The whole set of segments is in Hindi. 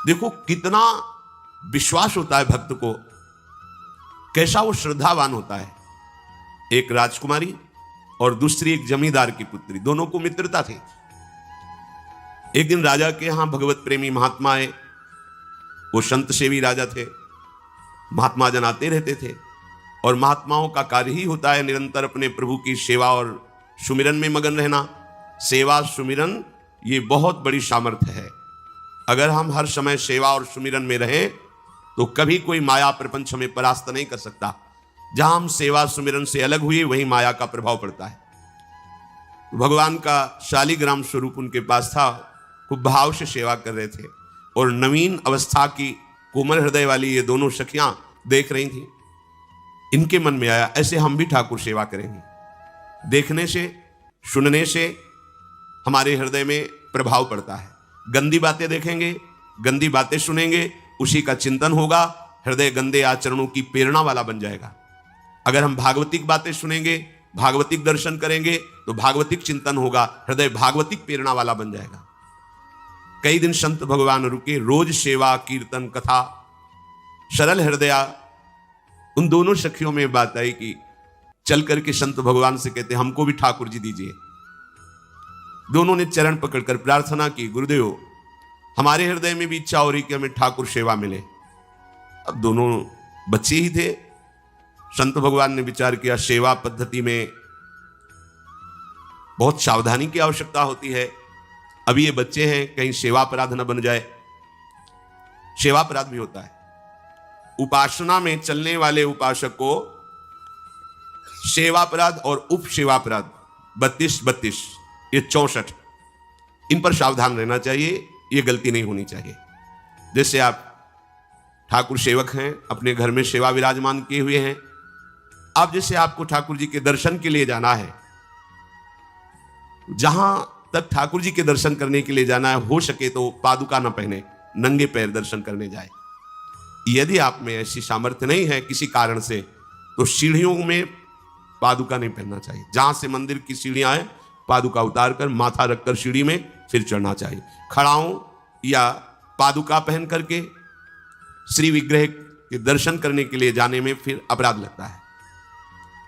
देखो कितना विश्वास होता है भक्त को, कैसा वो श्रद्धावान होता है। एक राजकुमारी और दूसरी एक जमींदार की पुत्री, दोनों को मित्रता थी। एक दिन राजा के यहां भगवत प्रेमी महात्मा आए। वो संत सेवी राजा थे। महात्मा जन आते रहते थे और महात्माओं का कार्य ही होता है निरंतर अपने प्रभु की सेवा और सुमिरन में मगन रहना। सेवा सुमिरन ये बहुत बड़ी सामर्थ्य है। अगर हम हर समय सेवा और सुमिरन में रहें तो कभी कोई माया प्रपंच हमें परास्त नहीं कर सकता। जहां हम सेवा सुमिरन से अलग हुए वहीं माया का प्रभाव पड़ता है। भगवान का शालिग्राम स्वरूप उनके पास था। खूब भाव से सेवा कर रहे थे और नवीन अवस्था की कोमल हृदय वाली ये दोनों सखियां देख रही थी। इनके मन में आया ऐसे हम भी ठाकुर सेवा करेंगे। देखने से सुनने से हमारे हृदय में प्रभाव पड़ता है। गंदी बातें देखेंगे, गंदी बातें सुनेंगे, उसी का चिंतन होगा, हृदय गंदे आचरणों की प्रेरणा वाला बन जाएगा। अगर हम भागवतिक बातें सुनेंगे, भागवतिक दर्शन करेंगे तो भागवतिक चिंतन होगा, हृदय भागवतिक प्रेरणा वाला बन जाएगा। कई दिन संत भगवान रुके, रोज सेवा कीर्तन कथा, सरल हृदया। उन दोनों सखियों में बात आई कि चल करके संत भगवान से कहते हमको भी ठाकुर जी दीजिए। दोनों ने चरण पकड़कर प्रार्थना की, गुरुदेव हमारे हृदय में भी इच्छा हो रही कि हमें ठाकुर सेवा मिले। अब दोनों बच्चे ही थे। संत भगवान ने विचार किया सेवा पद्धति में बहुत सावधानी की आवश्यकता होती है। अभी ये बच्चे हैं, कहीं सेवा अपराध न बन जाए। सेवा अपराध भी होता है। उपासना में चलने वाले उपासक को सेवा अपराध और उप सेवा अपराध 32 ये 64, इन पर सावधान रहना चाहिए। ये गलती नहीं होनी चाहिए। जैसे आप ठाकुर सेवक हैं, अपने घर में सेवा विराजमान किए हुए हैं। अब जैसे आपको ठाकुर जी के दर्शन के लिए जाना है, जहां तक ठाकुर जी के दर्शन करने के लिए जाना है, हो सके तो पादुका ना पहने, नंगे पैर दर्शन करने जाए। यदि आप में ऐसी सामर्थ्य नहीं है किसी कारण से, तो सीढ़ियों में पादुका नहीं पहनना चाहिए। जहां से मंदिर की सीढ़ियां हैं, पादुका उतार कर माथा रखकर सीढ़ी में फिर चढ़ना चाहिए। खड़ाओं या पादुका पहन करके श्री विग्रह के दर्शन करने के लिए जाने में फिर अपराध लगता है।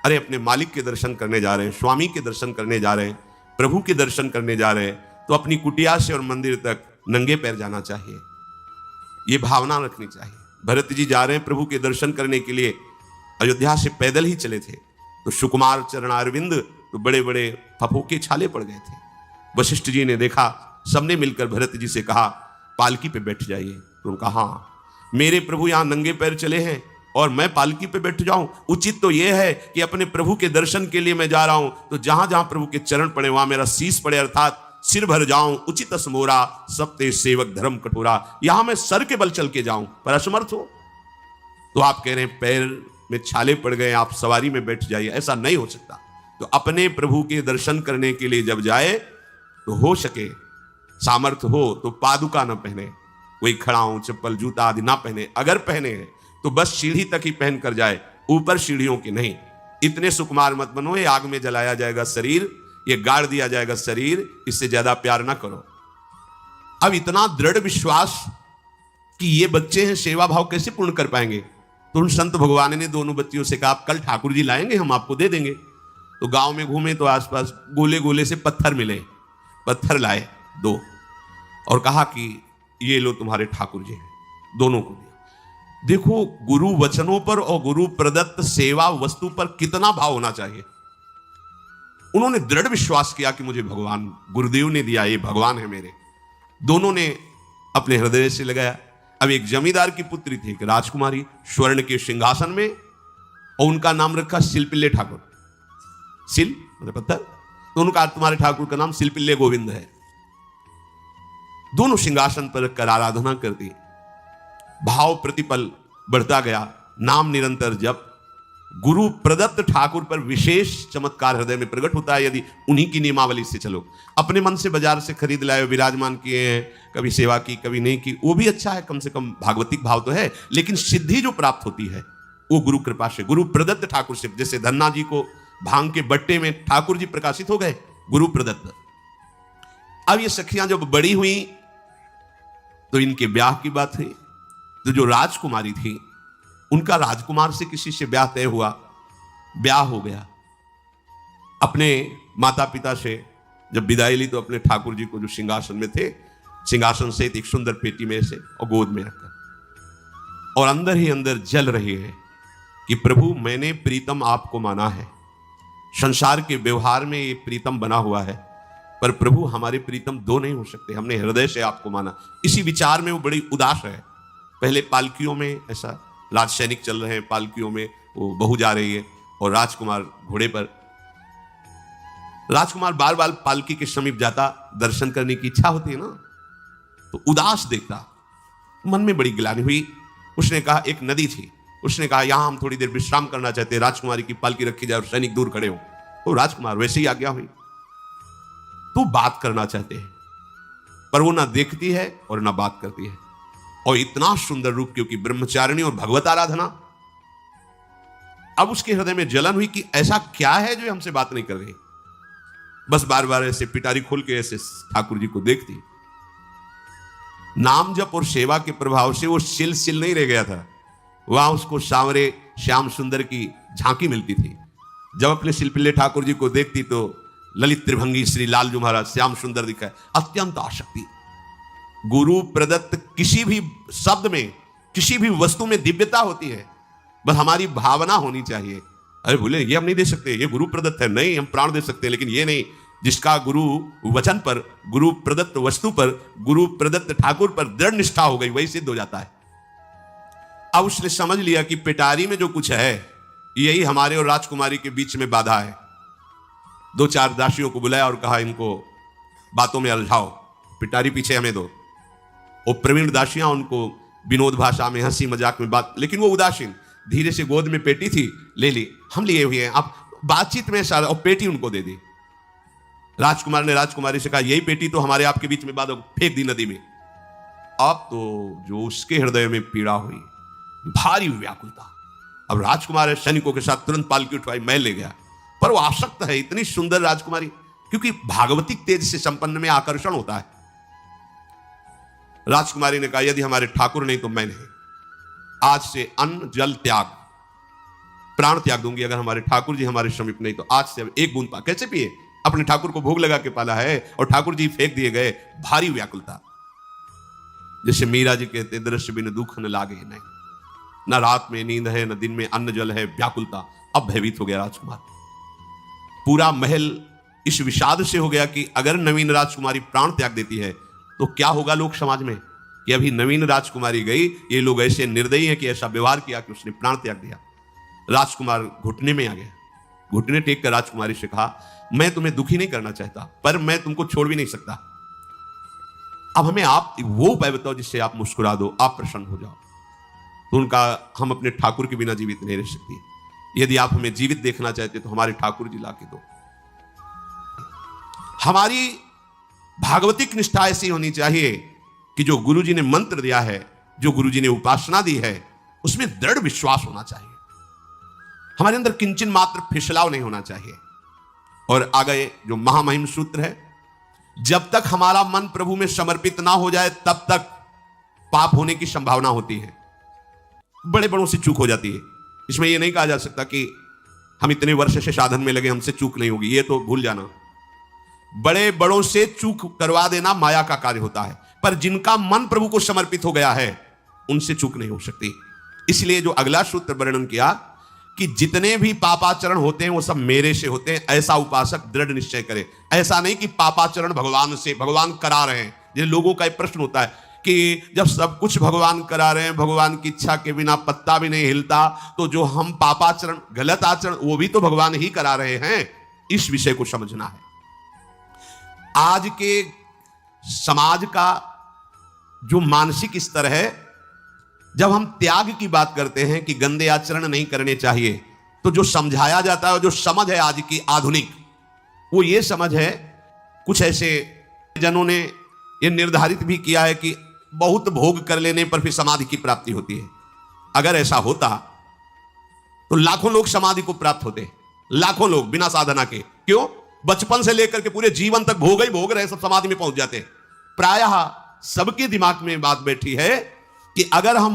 अरे अपने मालिक के दर्शन करने जा रहे हैं, स्वामी के दर्शन करने जा रहे हैं, प्रभु के दर्शन करने जा रहे हैं, तो अपनी कुटिया से और मंदिर तक नंगे पैर जाना चाहिए। ये भावना रखनी चाहिए। भरत जी जा रहे हैं प्रभु के दर्शन करने के लिए, अयोध्या से पैदल ही चले थे, तो सुकुमार चरणारविंद तो बड़े बड़े फफोके छाले पड़ गए थे। वशिष्ठ जी ने देखा, सबने मिलकर भरत जी से कहा पालकी पे बैठ जाइए। तो उनका हाँ, मेरे प्रभु यहां नंगे पैर चले हैं और मैं पालकी पे बैठ जाऊं? उचित तो यह है कि अपने प्रभु के दर्शन के लिए मैं जा रहा हूं, तो जहां जहां प्रभु के चरण पड़े वहां मेरा शीश पड़े, अर्थात सिर भर जाऊं। उचित समोरा सबते सेवक धर्म कठोरा। यहां मैं सर के बल चल के जाऊं, पर असमर्थ हो। तो आप कह रहे हैं पैर में छाले पड़ गए, आप सवारी में बैठ जाइए। ऐसा नहीं हो सकता। तो अपने प्रभु के दर्शन करने के लिए जब जाए तो हो सके, सामर्थ्य हो तो पादुका न पहने, कोई खड़ाऊं चप्पल जूता आदि ना पहने। अगर पहने हैं तो बस सीढ़ी तक ही पहन कर जाए, ऊपर सीढ़ियों की नहीं। इतने सुकुमार मत बनो, ये आग में जलाया जाएगा शरीर, ये गाड़ दिया जाएगा शरीर, इससे ज्यादा प्यार ना करो। अब इतना दृढ़ विश्वास कि ये बच्चे हैं, सेवा भाव कैसे पूर्ण कर पाएंगे? तो उन संत भगवान ने दोनों बच्चियों से कहा कल ठाकुर जी लाएंगे, हम आपको दे देंगे। तो गांव में घूमे तो आसपास गोले गोले से पत्थर मिले, पत्थर लाए 2 और कहा कि ये लो तुम्हारे ठाकुर जी हैं। दोनों को दिया। देखो गुरु वचनों पर और गुरु प्रदत्त सेवा वस्तु पर कितना भाव होना चाहिए। उन्होंने दृढ़ विश्वास किया कि मुझे भगवान गुरुदेव ने दिया, ये भगवान है मेरे। दोनों ने अपने हृदय से लगाया। अब एक जमींदार की पुत्री थी, एक राजकुमारी, स्वर्ण के सिंहासन में, और उनका नाम रखा शिलपिल्ले ठाकुर। सिल मतलब पत्थर, तो उनका तुम्हारे ठाकुर का नाम शिलपिल्ले गोविंद है। दोनों सिंहासन पर रखकर आराधना करती। भाव प्रतिपल बढ़ता गया, नाम निरंतर जप। गुरु प्रदत्त ठाकुर पर विशेष चमत्कार हृदय में प्रकट होता है यदि उन्हीं की नियमावली से चलो। अपने मन से बाजार से खरीद लाए, विराजमान किए हैं, कभी सेवा की कभी नहीं की, वो भी अच्छा है, कम से कम भागवतिक भाव तो है। लेकिन सिद्धि जो प्राप्त होती है वो गुरु कृपा से, गुरु प्रदत्त ठाकुर से। जैसे धन्ना जी को भांग के बट्टे में ठाकुर जी प्रकाशित हो गए, गुरु प्रदत्त। अब ये सखियां जब बड़ी हुई तो इनके ब्याह की बात हुई। तो जो राजकुमारी थी उनका राजकुमार से किसी से ब्याह तय हुआ, ब्याह हो गया। अपने माता पिता से जब विदाई ली तो अपने ठाकुर जी को जो सिंहासन में थे, सिंहासन से एक सुंदर पेटी में से और गोद में रखकर, और अंदर ही अंदर जल रही है कि प्रभु मैंने प्रीतम आपको माना है, संसार के व्यवहार में ये प्रीतम बना हुआ है, पर प्रभु हमारे प्रीतम दो नहीं हो सकते, हमने हृदय से आपको माना। इसी विचार में वो बड़ी उदास है। पहले पालकियों में ऐसा राज सैनिक चल रहे हैं, पालकियों में वो बहू जा रही है और राजकुमार घोड़े पर। राजकुमार बार बार पालकी के समीप जाता, दर्शन करने की इच्छा होती है ना, तो उदास देखता, मन में बड़ी गिलानी हुई। उसने कहा, एक नदी थी, उसने कहा यहां हम थोड़ी देर विश्राम करना चाहते हैं, राजकुमारी की पालकी रखी जाए और सैनिक दूर खड़े हो। तो राजकुमार वैसे ही आज्ञा हुई। तो बात करना चाहते हैं पर वो ना देखती है और ना बात करती है, और इतना सुंदर रूप, क्योंकि ब्रह्मचारिणी और भगवत आराधना। अब उसके हृदय में जलन हुई कि ऐसा क्या है जो हमसे बात नहीं कर रही। बस बार बार ऐसे पिटारी खोल के ऐसे ठाकुर जी को देखती। नाम जप और सेवा के प्रभाव से वो सिल नहीं रह गया था, वहां उसको सांवरे श्याम सुंदर की झांकी मिलती थी। जब अपने शिल्पिल्ले ठाकुर जी को देखती तो ललित त्रिभंगी श्री लालजू महाराज श्याम सुंदर दिखाए, अत्यंत आसक्ति। गुरु प्रदत्त किसी भी शब्द में, किसी भी वस्तु में दिव्यता होती है, बस हमारी भावना होनी चाहिए। अरे बोले ये हम नहीं दे सकते, ये गुरु प्रदत्त है, नहीं हम प्राण दे सकते, लेकिन ये नहीं। जिसका गुरु वचन पर, गुरु प्रदत्त वस्तु पर, गुरु प्रदत्त ठाकुर पर दृढ़ निष्ठा हो गई, वही सिद्ध हो जाता है। अब उसने समझ लिया कि पिटारी में जो कुछ है यही हमारे और राजकुमारी के बीच में बाधा है। दो चार दासियों को बुलाया और कहा इनको बातों में उलझाओ, पिटारी पीछे हमें दो। और प्रवीण दासियां उनको विनोद भाषा में, हंसी मजाक में बात, लेकिन वो उदासीन। धीरे से गोद में पेटी थी, ले ली, हम लिए हुए हैं, आप बातचीत में सारा, और पेटी उनको दे दी। राजकुमार ने राजकुमारी से कहा यही पेटी तो हमारे आपके बीच में बात, फेंक दी नदी में। अब तो जो उसके हृदय में पीड़ा हुई, भारी व्याकुलता। अब राजकुमार है, सैनिकों के साथ तुरंत पालकी उठवाई, मैं ले गया। पर वो आसक्त है, इतनी सुंदर राजकुमारी, क्योंकि भागवतिक तेज से संपन्न में आकर्षण होता है। राजकुमारी ने कहा यदि हमारे ठाकुर नहीं तो मैं नहीं, आज से अन्न जल त्याग, प्राण त्याग दूंगी अगर हमारे ठाकुर जी हमारे समीप नहीं तो। आज से अब एक बूंद कैसे पिए, अपने ठाकुर को भोग लगा के पाला है और ठाकुर जी फेंक दिए गए। भारी व्याकुलता, जैसे मीरा जी कहते दृश्य बिन दुख न लागे नहीं, न रात में नींद है न दिन में अन्न जल है, व्याकुलता। अब भयभीत हो गया राजकुमार। पूरा महल इस विषाद से हो गया कि अगर नवीन राजकुमारी प्राण त्याग देती है तो क्या होगा लोक समाज में, कि अभी नवीन राजकुमारी गई, ये लोग ऐसे निर्दयी हैं कि ऐसा व्यवहार किया कि उसने प्राण त्याग दिया। राजकुमार घुटने में आ गया, घुटने टेक कर राजकुमारी से कहा मैं तुम्हें दुखी नहीं करना चाहता, पर मैं तुमको छोड़ भी नहीं सकता। अब हमें आप वो उपाय बताओ जिससे आप मुस्कुरा दो, आप प्रसन्न हो जाओ। तो उनका, हम अपने ठाकुर के बिना जीवित नहीं रह सकती, यदि आप हमें जीवित देखना चाहते तो हमारे ठाकुर जी ला के दो। हमारी भागवतिक निष्ठा ऐसी होनी चाहिए कि जो गुरु जी ने मंत्र दिया है, जो गुरु जी ने उपासना दी है, उसमें दृढ़ विश्वास होना चाहिए। हमारे अंदर किंचन मात्र फिसलाव नहीं होना चाहिए। और आगे जो महामहिम सूत्र है, जब तक हमारा मन प्रभु में समर्पित ना हो जाए तब तक पाप होने की संभावना होती है, बड़े बड़ों से चूक हो जाती है। इसमें यह नहीं कहा जा सकता कि हम इतने वर्ष से साधन में लगे हमसे चूक नहीं होगी, ये तो भूल जाना। बड़े बड़ों से चूक करवा देना माया का कार्य होता है, पर जिनका मन प्रभु को समर्पित हो गया है उनसे चूक नहीं हो सकती। इसलिए जो अगला सूत्र वर्णन किया कि जितने भी पापाचरण होते हैं वो सब मेरे से होते हैं, ऐसा उपासक दृढ़ निश्चय करे। ऐसा नहीं कि पापाचरण भगवान से, भगवान करा रहे हैं। जिन लोगों का एक प्रश्न होता है कि जब सब कुछ भगवान करा रहे हैं, भगवान की इच्छा के बिना पत्ता भी नहीं हिलता, तो जो हम पापाचरण, गलत आचरण, वो भी तो भगवान ही करा रहे हैं। इस विषय को समझना है। आज के समाज का जो मानसिक स्तर है, जब हम त्याग की बात करते हैं कि गंदे आचरण नहीं करने चाहिए, तो जो समझाया जाता है, जो समझ है आज की आधुनिक, वो ये समझ है, कुछ ऐसे जनों ने ये निर्धारित भी किया है कि बहुत भोग कर लेने पर फिर समाधि की प्राप्ति होती है। अगर ऐसा होता तो लाखों लोग समाधि को प्राप्त होते, लाखों लोग बिना साधना के। क्यों? बचपन से लेकर के पूरे जीवन तक भोग ही भोग रहे, सब समाधि में पहुंच जाते। प्रायः सबके दिमाग में बात बैठी है कि अगर हम